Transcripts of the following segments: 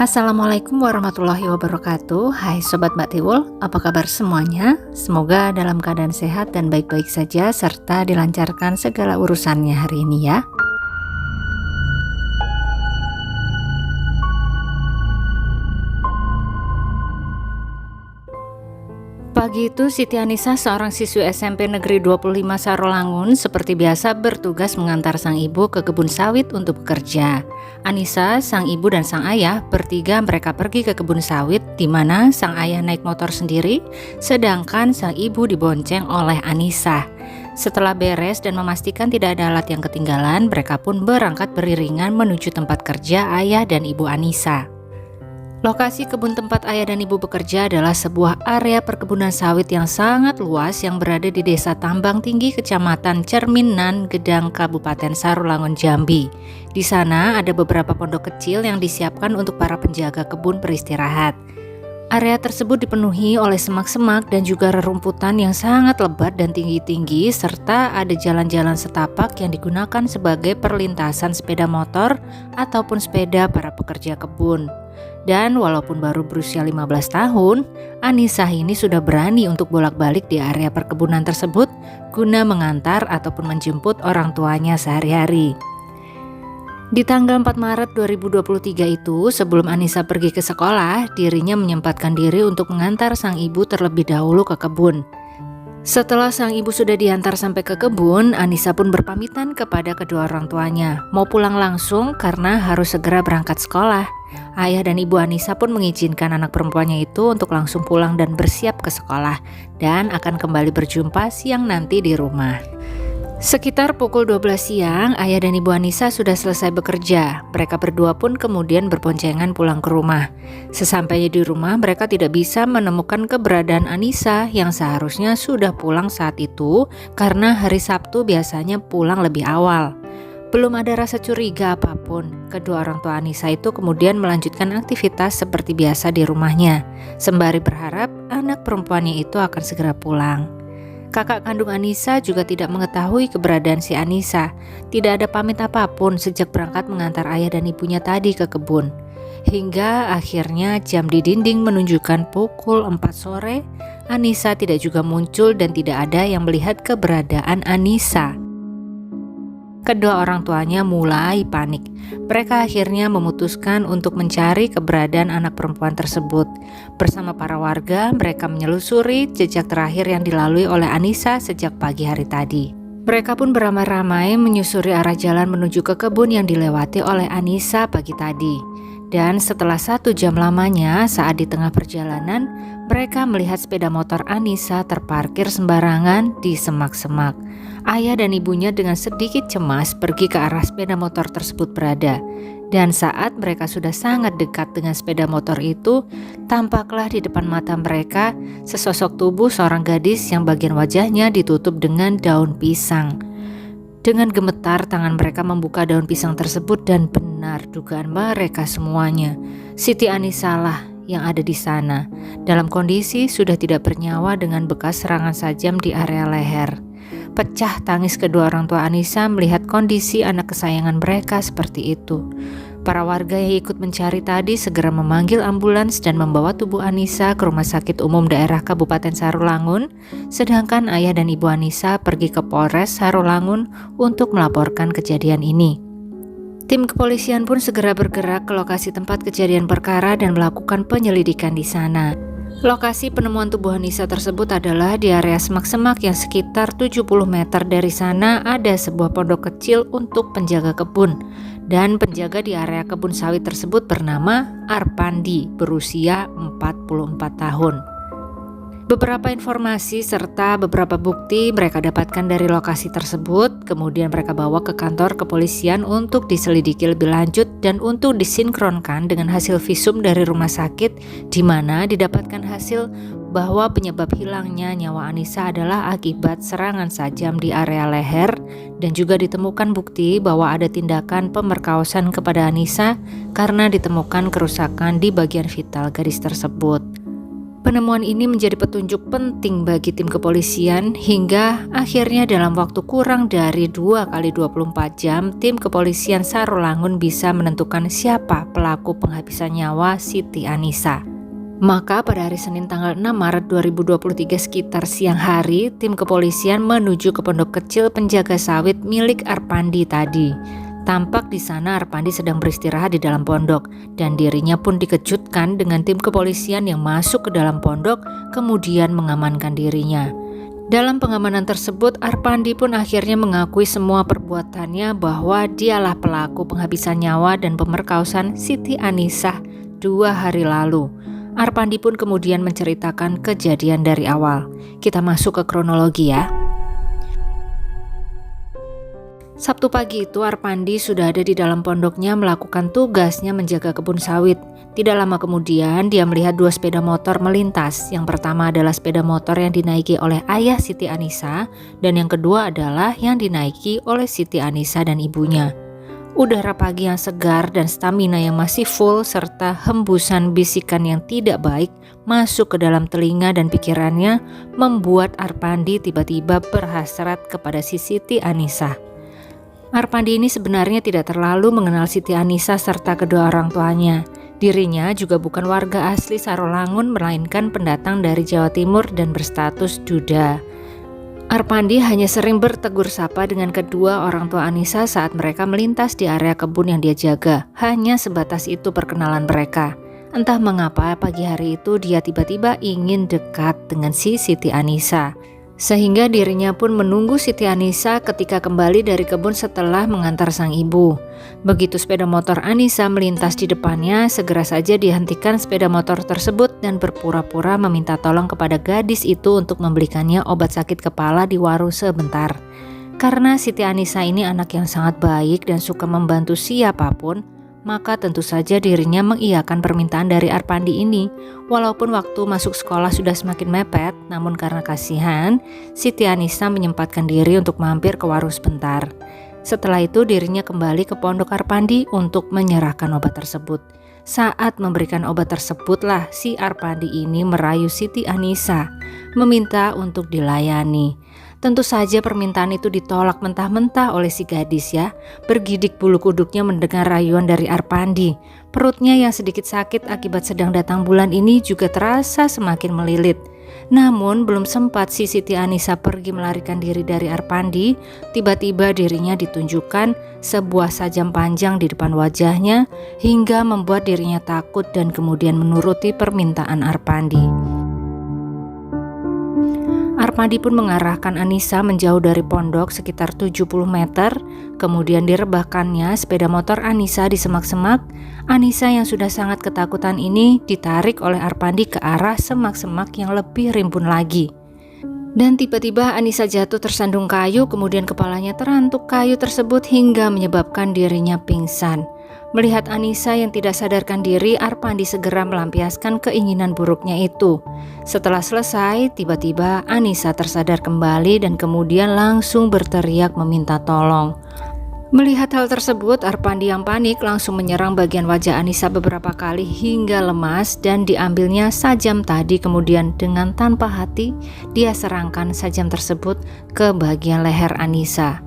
Assalamualaikum warahmatullahi wabarakatuh. Hai Sobat Mbak Tiwul, apa kabar semuanya? Semoga dalam keadaan sehat dan baik-baik saja serta dilancarkan segala urusannya hari ini ya. Pagi itu Siti Anissa, seorang siswi SMP Negeri 25 Sarolangun, seperti biasa bertugas mengantar sang ibu ke kebun sawit untuk bekerja. Anissa, sang ibu dan sang ayah bertiga mereka pergi ke kebun sawit, di mana sang ayah naik motor sendiri, sedangkan sang ibu dibonceng oleh Anissa. Setelah beres dan memastikan tidak ada alat yang ketinggalan, mereka pun berangkat beriringan menuju tempat kerja ayah dan ibu Anissa. Lokasi kebun tempat ayah dan ibu bekerja adalah sebuah area perkebunan sawit yang sangat luas yang berada di Desa Tambang Tinggi, Kecamatan Cerminan, Gedang, Kabupaten Sarolangun, Jambi. Di sana ada beberapa pondok kecil yang disiapkan untuk para penjaga kebun beristirahat. Area tersebut dipenuhi oleh semak-semak dan juga rerumputan yang sangat lebat dan tinggi-tinggi, serta ada jalan-jalan setapak yang digunakan sebagai perlintasan sepeda motor ataupun sepeda para pekerja kebun. Dan walaupun baru berusia 15 tahun, Anissa ini sudah berani untuk bolak-balik di area perkebunan tersebut guna mengantar ataupun menjemput orang tuanya sehari-hari. Di tanggal 4 Maret 2023 itu, sebelum Anissa pergi ke sekolah, dirinya menyempatkan diri untuk mengantar sang ibu terlebih dahulu ke kebun. Setelah sang ibu sudah diantar sampai ke kebun, Anissa pun berpamitan kepada kedua orang tuanya, mau pulang langsung karena harus segera berangkat sekolah. Ayah dan ibu Anissa pun mengizinkan anak perempuannya itu untuk langsung pulang dan bersiap ke sekolah, dan akan kembali berjumpa siang nanti di rumah. Sekitar pukul 12 siang, ayah dan ibu Anissa sudah selesai bekerja. Mereka berdua pun kemudian berboncengan pulang ke rumah. Sesampainya di rumah, mereka tidak bisa menemukan keberadaan Anissa yang seharusnya sudah pulang saat itu karena hari Sabtu biasanya pulang lebih awal. Belum ada rasa curiga apapun, kedua orang tua Anissa itu kemudian melanjutkan aktivitas seperti biasa di rumahnya, sembari berharap anak perempuannya itu akan segera pulang. Kakak kandung Anissa juga tidak mengetahui keberadaan si Anissa. Tidak ada pamit apapun sejak berangkat mengantar ayah dan ibunya tadi ke kebun. Hingga akhirnya jam di dinding menunjukkan pukul 4 sore, Anissa tidak juga muncul dan tidak ada yang melihat keberadaan Anissa. Kedua orang tuanya mulai panik. Mereka akhirnya memutuskan untuk mencari keberadaan anak perempuan tersebut. Bersama para warga, mereka menyelusuri jejak terakhir yang dilalui oleh Anissa sejak pagi hari tadi. Mereka pun beramai-ramai menyusuri arah jalan menuju ke kebun yang dilewati oleh Anissa pagi tadi. Dan setelah 1 jam lamanya, saat di tengah perjalanan, mereka melihat sepeda motor Anissa terparkir sembarangan di semak-semak. Ayah dan ibunya dengan sedikit cemas pergi ke arah sepeda motor tersebut berada. Dan saat mereka sudah sangat dekat dengan sepeda motor itu, tampaklah di depan mata mereka sesosok tubuh seorang gadis yang bagian wajahnya ditutup dengan daun pisang. Dengan gemetar tangan mereka membuka daun pisang tersebut dan benar dugaan mereka semuanya, Siti Anissa lah yang ada di sana, dalam kondisi sudah tidak bernyawa dengan bekas serangan sajam di area leher. Pecah tangis kedua orang tua Anissa melihat kondisi anak kesayangan mereka seperti itu. Para warga yang ikut mencari tadi segera memanggil ambulans dan membawa tubuh Anissa ke Rumah Sakit Umum Daerah Kabupaten Sarolangun, sedangkan ayah dan ibu Anissa pergi ke Polres Sarolangun untuk melaporkan kejadian ini. Tim kepolisian pun segera bergerak ke lokasi tempat kejadian perkara dan melakukan penyelidikan di sana. Lokasi penemuan tubuh Anissa tersebut adalah di area semak-semak yang sekitar 70 meter dari sana ada sebuah pondok kecil untuk penjaga kebun. Dan penjaga di area kebun sawit tersebut bernama Arpandi, berusia 44 tahun. Beberapa informasi serta beberapa bukti mereka dapatkan dari lokasi tersebut, kemudian mereka bawa ke kantor kepolisian untuk diselidiki lebih lanjut dan untuk disinkronkan dengan hasil visum dari rumah sakit, di mana didapatkan hasil bahwa penyebab hilangnya nyawa Anissa adalah akibat serangan sajam di area leher, dan juga ditemukan bukti bahwa ada tindakan pemerkosaan kepada Anissa karena ditemukan kerusakan di bagian vital gadis tersebut. Penemuan ini menjadi petunjuk penting bagi tim kepolisian hingga akhirnya dalam waktu kurang dari 2 kali 24 jam, tim kepolisian Sarolangun bisa menentukan siapa pelaku penghabisan nyawa Siti Anisa. Maka pada hari Senin tanggal 6 Maret 2023 sekitar siang hari, tim kepolisian menuju ke pondok kecil penjaga sawit milik Arpandi tadi. Tampak di sana Arpandi sedang beristirahat di dalam pondok dan dirinya pun dikejutkan dengan tim kepolisian yang masuk ke dalam pondok kemudian mengamankan dirinya. Dalam pengamanan tersebut Arpandi pun akhirnya mengakui semua perbuatannya bahwa dialah pelaku penghabisan nyawa dan pemerkosaan Siti Anisa 2 hari lalu. Arpandi pun kemudian menceritakan kejadian dari awal. Kita masuk ke kronologi ya. Sabtu pagi itu Arpandi sudah ada di dalam pondoknya melakukan tugasnya menjaga kebun sawit. Tidak lama kemudian dia melihat 2 sepeda motor melintas. Yang pertama adalah sepeda motor yang dinaiki oleh ayah Siti Anisa dan yang kedua adalah yang dinaiki oleh Siti Anisa dan ibunya. Udara pagi yang segar dan stamina yang masih full serta hembusan bisikan yang tidak baik masuk ke dalam telinga dan pikirannya membuat Arpandi tiba-tiba berhasrat kepada si Siti Anisa. Arpandi ini sebenarnya tidak terlalu mengenal Siti Anisa serta kedua orang tuanya. Dirinya juga bukan warga asli Sarolangun melainkan pendatang dari Jawa Timur dan berstatus duda. Arpandi hanya sering bertegur sapa dengan kedua orang tua Anisa saat mereka melintas di area kebun yang dia jaga. Hanya sebatas itu perkenalan mereka. Entah mengapa pagi hari itu dia tiba-tiba ingin dekat dengan si Siti Anisa. Sehingga dirinya pun menunggu Siti Anisa ketika kembali dari kebun setelah mengantar sang ibu. Begitu sepeda motor Anisa melintas di depannya, segera saja dihentikan sepeda motor tersebut dan berpura-pura meminta tolong kepada gadis itu untuk membelikannya obat sakit kepala di warung sebentar. Karena Siti Anisa ini anak yang sangat baik dan suka membantu siapapun, maka tentu saja dirinya mengiyakan permintaan dari Arpandi ini. Walaupun waktu masuk sekolah sudah semakin mepet, namun karena kasihan, Siti Anisa menyempatkan diri untuk mampir ke warung sebentar. Setelah itu dirinya kembali ke pondok Arpandi untuk menyerahkan obat tersebut. Saat memberikan obat tersebutlah si Arpandi ini merayu Siti Anisa, meminta untuk dilayani. Tentu saja permintaan itu ditolak mentah-mentah oleh si gadis ya. Bergidik bulu kuduknya mendengar rayuan dari Arpandi. Perutnya yang sedikit sakit akibat sedang datang bulan ini juga terasa semakin melilit. Namun belum sempat si Siti Anisa pergi melarikan diri dari Arpandi, tiba-tiba dirinya ditunjukkan sebuah sajam panjang di depan wajahnya hingga membuat dirinya takut dan kemudian menuruti permintaan Arpandi. Arpandi pun mengarahkan Anisa menjauh dari pondok sekitar 70 meter, kemudian direbahkannya sepeda motor Anisa di semak-semak. Anisa yang sudah sangat ketakutan ini ditarik oleh Arpandi ke arah semak-semak yang lebih rimbun lagi. Dan tiba-tiba Anisa jatuh tersandung kayu, kemudian kepalanya terantuk kayu tersebut hingga menyebabkan dirinya pingsan. Melihat Anisa yang tidak sadarkan diri, Arpandi segera melampiaskan keinginan buruknya itu. Setelah selesai, tiba-tiba Anisa tersadar kembali dan kemudian langsung berteriak meminta tolong. Melihat hal tersebut, Arpandi yang panik langsung menyerang bagian wajah Anisa beberapa kali hingga lemas dan diambilnya sajam tadi. Kemudian dengan tanpa hati, dia serangkan sajam tersebut ke bagian leher Anisa.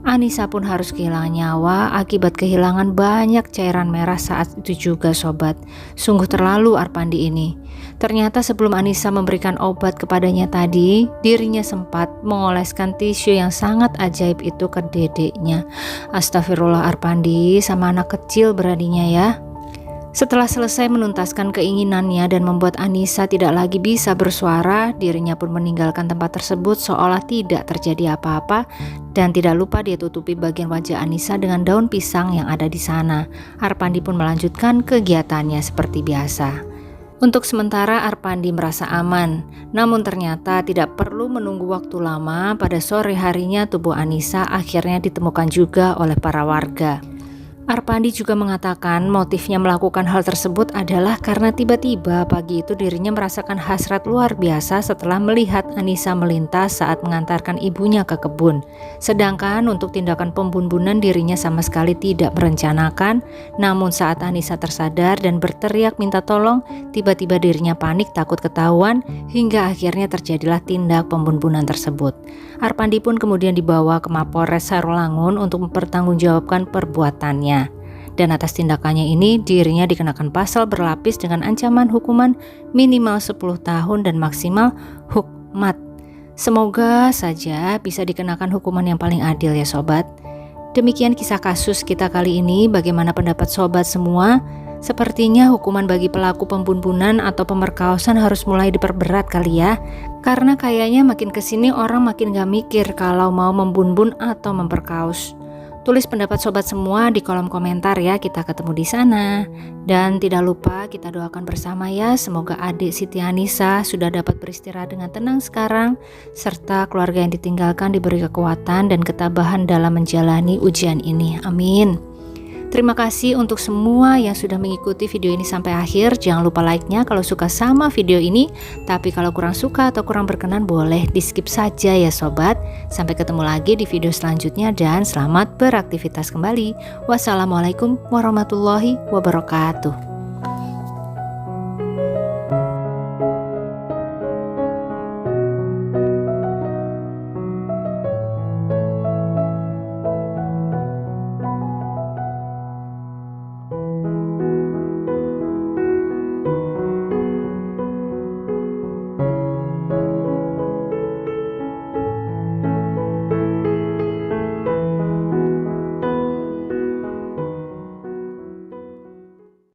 Anisa pun harus kehilangan nyawa akibat kehilangan banyak cairan merah saat itu juga sobat. Sungguh terlalu Arpandi ini. Ternyata sebelum Anisa memberikan obat kepadanya tadi, dirinya sempat mengoleskan tisu yang sangat ajaib itu ke dedeknya. Astagfirullah Arpandi, sama anak kecil beraninya ya. Setelah selesai menuntaskan keinginannya dan membuat Anisa tidak lagi bisa bersuara, dirinya pun meninggalkan tempat tersebut seolah tidak terjadi apa-apa dan tidak lupa dia tutupi bagian wajah Anisa dengan daun pisang yang ada di sana. Arpandi pun melanjutkan kegiatannya seperti biasa. Untuk sementara Arpandi merasa aman, namun ternyata tidak perlu menunggu waktu lama. Pada sore harinya tubuh Anisa akhirnya ditemukan juga oleh para warga. Arpandi juga mengatakan motifnya melakukan hal tersebut adalah karena tiba-tiba pagi itu dirinya merasakan hasrat luar biasa setelah melihat Anissa melintas saat mengantarkan ibunya ke kebun. Sedangkan untuk tindakan pembunuhan dirinya sama sekali tidak merencanakan, namun saat Anissa tersadar dan berteriak minta tolong, tiba-tiba dirinya panik takut ketahuan hingga akhirnya terjadilah tindak pembunuhan tersebut. Arpandi pun kemudian dibawa ke Mapolres Sarolangun untuk mempertanggungjawabkan perbuatannya. Dan atas tindakannya ini dirinya dikenakan pasal berlapis dengan ancaman hukuman minimal 10 tahun dan maksimal hukmat. Semoga saja bisa dikenakan hukuman yang paling adil ya sobat. Demikian kisah kasus kita kali ini. Bagaimana pendapat sobat semua? Sepertinya hukuman bagi pelaku pembunuhan atau pemerkosaan harus mulai diperberat kali ya. Karena kayaknya makin kesini orang makin gak mikir kalau mau membunuh atau memperkaos. Tulis pendapat sobat semua di kolom komentar ya, kita ketemu di sana. Dan tidak lupa kita doakan bersama ya, semoga adik Siti Anissa sudah dapat beristirahat dengan tenang sekarang, serta keluarga yang ditinggalkan diberi kekuatan dan ketabahan dalam menjalani ujian ini. Amin. Terima kasih untuk semua yang sudah mengikuti video ini sampai akhir. Jangan lupa like-nya kalau suka sama video ini. Tapi kalau kurang suka atau kurang berkenan boleh di skip saja ya sobat. Sampai ketemu lagi di video selanjutnya dan selamat beraktivitas kembali. Wassalamualaikum warahmatullahi wabarakatuh.